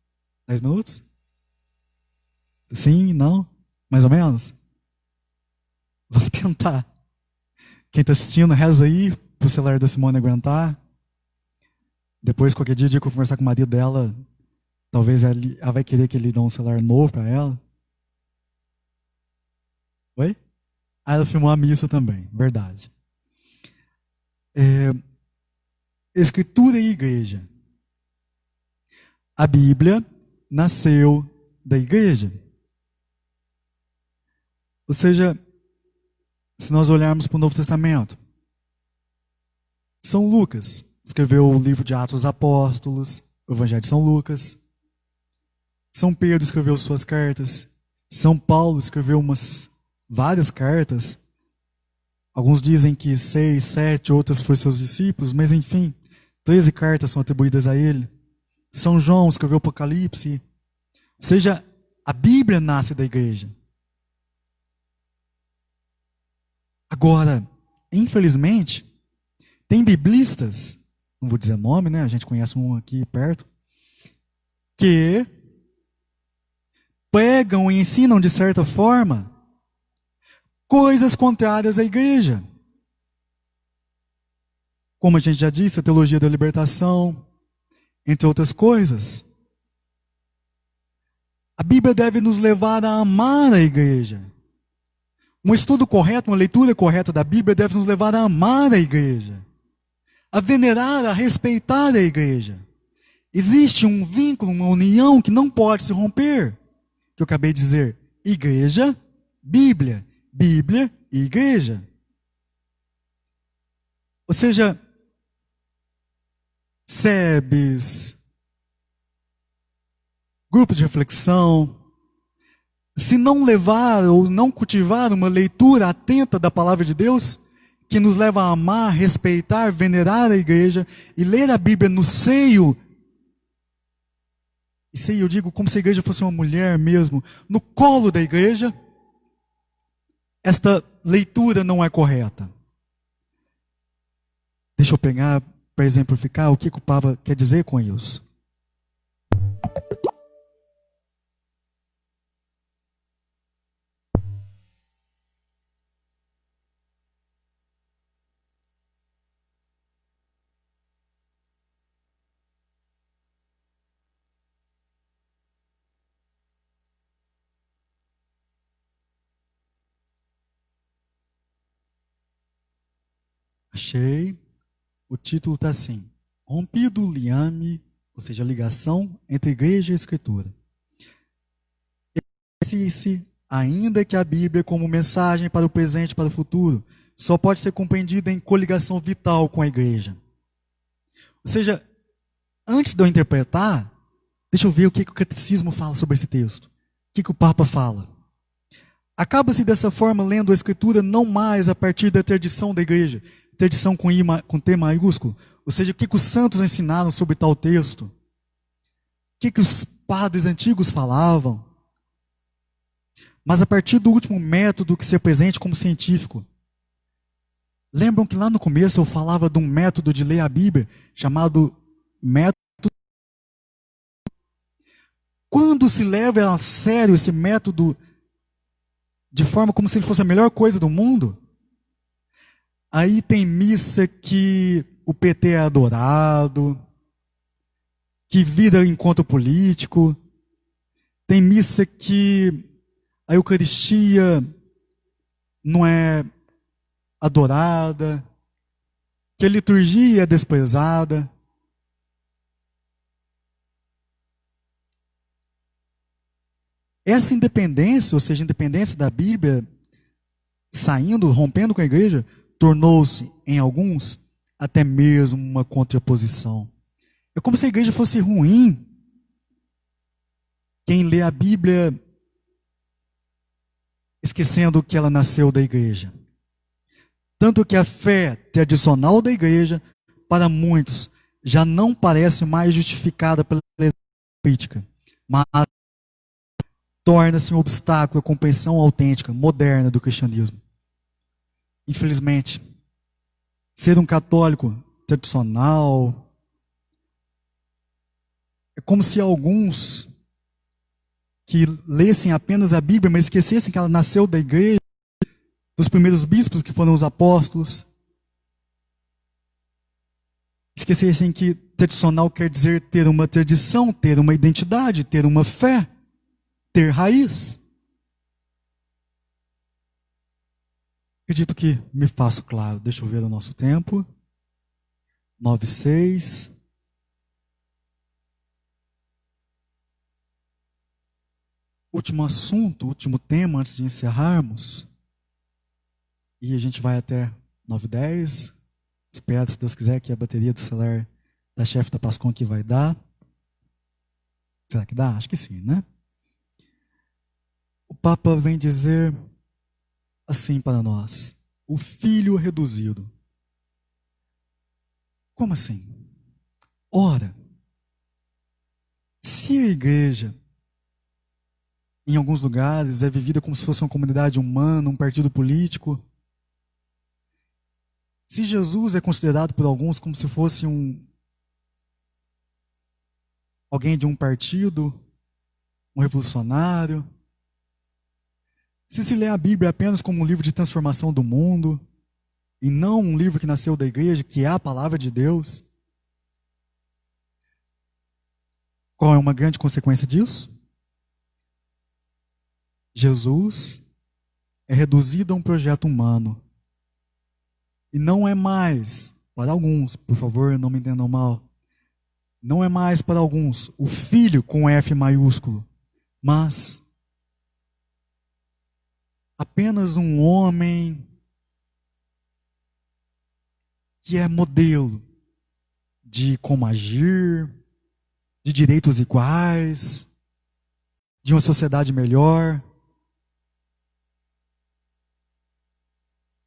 10 minutos? Sim, não? Mais ou menos? Vamos tentar. Quem está assistindo, reza aí para o celular da Simone aguentar. Depois, qualquer dia que eu conversar com o marido dela, talvez ela vai querer que ele dê um celular novo para ela. Oi? Ah, ela filmou a missa também, verdade. Escritura e igreja. A Bíblia nasceu da igreja. Ou seja, se nós olharmos para o Novo Testamento, São Lucas escreveu o livro de Atos dos Apóstolos, o Evangelho de São Lucas. São Pedro escreveu suas cartas. São Paulo escreveu várias cartas. Alguns dizem que 6, 7, outras foram seus discípulos, mas enfim, 13 cartas são atribuídas a ele. São João escreveu o Apocalipse. Ou seja, a Bíblia nasce da igreja. Agora, infelizmente, tem biblistas, não vou dizer nome, né? A gente conhece um aqui perto, que pregam e ensinam de certa forma coisas contrárias à igreja. Como a gente já disse, a teologia da libertação, entre outras coisas. A Bíblia deve nos levar a amar a igreja. Um estudo correto, uma leitura correta da Bíblia deve nos levar a amar a igreja, a venerar, a respeitar a igreja. Existe um vínculo, uma união que não pode se romper. Que eu acabei de dizer: igreja, Bíblia, Bíblia e igreja. Ou seja, SEBs, grupo de reflexão, se não levar ou não cultivar uma leitura atenta da palavra de Deus, que nos leva a amar, respeitar, venerar a igreja e ler a Bíblia no seio. E seio, eu digo como se a igreja fosse uma mulher mesmo, no colo da igreja. Esta leitura não é correta. Deixa eu pegar para exemplificar o que o Papa quer dizer com isso. Achei. O título está assim: Rompido o liame, ou seja, a ligação entre igreja e escritura. Esse, ainda que a Bíblia, como mensagem para o presente e para o futuro, só pode ser compreendida em coligação vital com a igreja. Ou seja, antes de eu interpretar, deixa eu ver o que o catecismo fala sobre esse texto. O que o Papa fala. Acaba-se dessa forma lendo a escritura não mais a partir da tradição da igreja, tradição com T maiúsculo, ou seja, o que os santos ensinaram sobre tal texto, o que os padres antigos falavam, mas a partir do último método que se apresente como científico. Lembram que lá no começo eu falava de um método de ler a Bíblia chamado método. Quando se leva a sério esse método de forma como se ele fosse a melhor coisa do mundo, aí tem missa que o PT é adorado, que vira encontro político, tem missa que a Eucaristia não é adorada, que a liturgia é desprezada. Essa independência, ou seja, a independência da Bíblia, saindo, rompendo com a igreja, tornou-se, em alguns, até mesmo uma contraposição. É como se a igreja fosse ruim. Quem lê a Bíblia esquecendo que ela nasceu da igreja. Tanto que a fé tradicional da igreja, para muitos, já não parece mais justificada pela crítica, mas torna-se um obstáculo à compreensão autêntica, moderna do cristianismo. Infelizmente, ser um católico tradicional é como se alguns que lessem apenas a Bíblia, mas esquecessem que ela nasceu da igreja, dos primeiros bispos que foram os apóstolos. Esquecessem que tradicional quer dizer ter uma tradição, ter uma identidade, ter uma fé, ter raiz. Acredito que me faço claro. Deixa eu ver o nosso tempo. 9:06. Último assunto, último tema antes de encerrarmos. E a gente vai até 9:10. Espero, se Deus quiser, que a bateria do celular da chefe da Pascom aqui vai dar. Será que dá? Acho que sim, né? O Papa vem dizer assim para nós: o filho reduzido. Como assim? Ora, se a igreja, em alguns lugares, é vivida como se fosse uma comunidade humana, um partido político, se Jesus é considerado por alguns como se fosse alguém de um partido, um revolucionário, se lê a Bíblia apenas como um livro de transformação do mundo, e não um livro que nasceu da igreja, que é a palavra de Deus, qual é uma grande consequência disso? Jesus é reduzido a um projeto humano. E não é mais, para alguns, por favor, não me entendam mal, não é mais para alguns o filho com F maiúsculo, mas apenas um homem que é modelo de como agir, de direitos iguais, de uma sociedade melhor.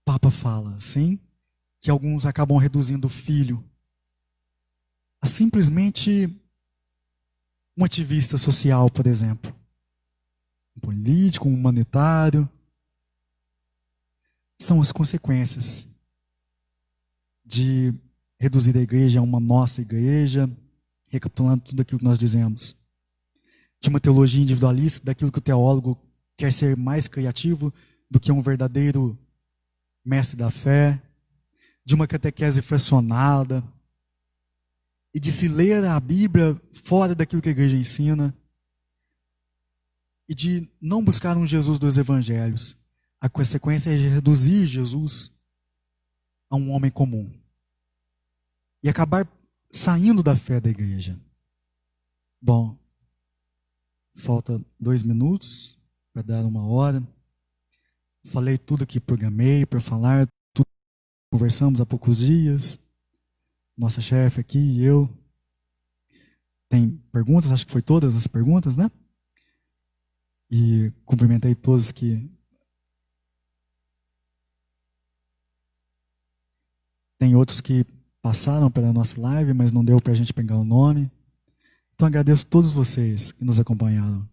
O Papa fala, sim? que alguns acabam reduzindo o filho a simplesmente um ativista social, por exemplo, um político, um humanitário. São as consequências de reduzir a igreja a uma nossa igreja, recapitulando tudo aquilo que nós dizemos, de uma teologia individualista, daquilo que o teólogo quer ser mais criativo do que um verdadeiro mestre da fé, de uma catequese fracionada, e de se ler a Bíblia fora daquilo que a igreja ensina, e de não buscar um Jesus dos evangelhos. A consequência é de reduzir Jesus a um homem comum e acabar saindo da fé da igreja. Bom, falta 2 minutos para dar 1 hora. Falei tudo que programei para falar, tudo que conversamos há poucos dias. Nossa chefe aqui e eu. Tem perguntas? Acho que foi todas as perguntas, né? E cumprimentei todos que... Tem outros que passaram pela nossa live, mas não deu para a gente pegar o nome. Então agradeço a todos vocês que nos acompanharam.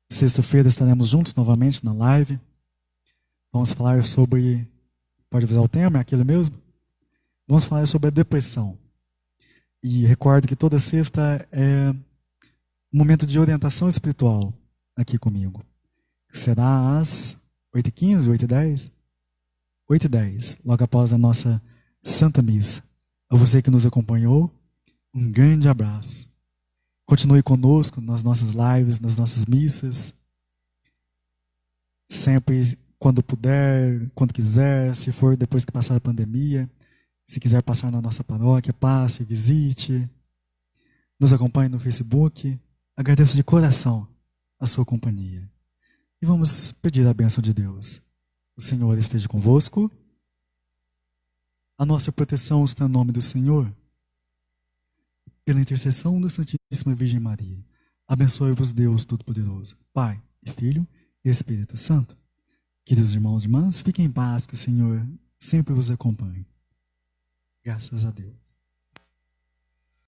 Sexta-feira estaremos juntos novamente na live. Vamos falar sobre... Pode avisar o tema? É aquele mesmo? Vamos falar sobre a depressão. E recordo que toda sexta é um momento de orientação espiritual aqui comigo. Será às 8h15, 8h10? 8h10, logo após a nossa Santa Missa. A você que nos acompanhou, um grande abraço. Continue conosco nas nossas lives, nas nossas missas. Sempre, quando puder, quando quiser, se for depois que passar a pandemia, se quiser passar na nossa paróquia, passe, visite. Nos acompanhe no Facebook. Agradeço de coração a sua companhia. E vamos pedir a bênção de Deus. O Senhor esteja convosco. A nossa proteção está no nome do Senhor. Pela intercessão da Santíssima Virgem Maria, abençoe-vos Deus Todo-Poderoso, Pai e Filho e Espírito Santo. Queridos irmãos e irmãs, fiquem em paz, que o Senhor sempre vos acompanhe. Graças a Deus.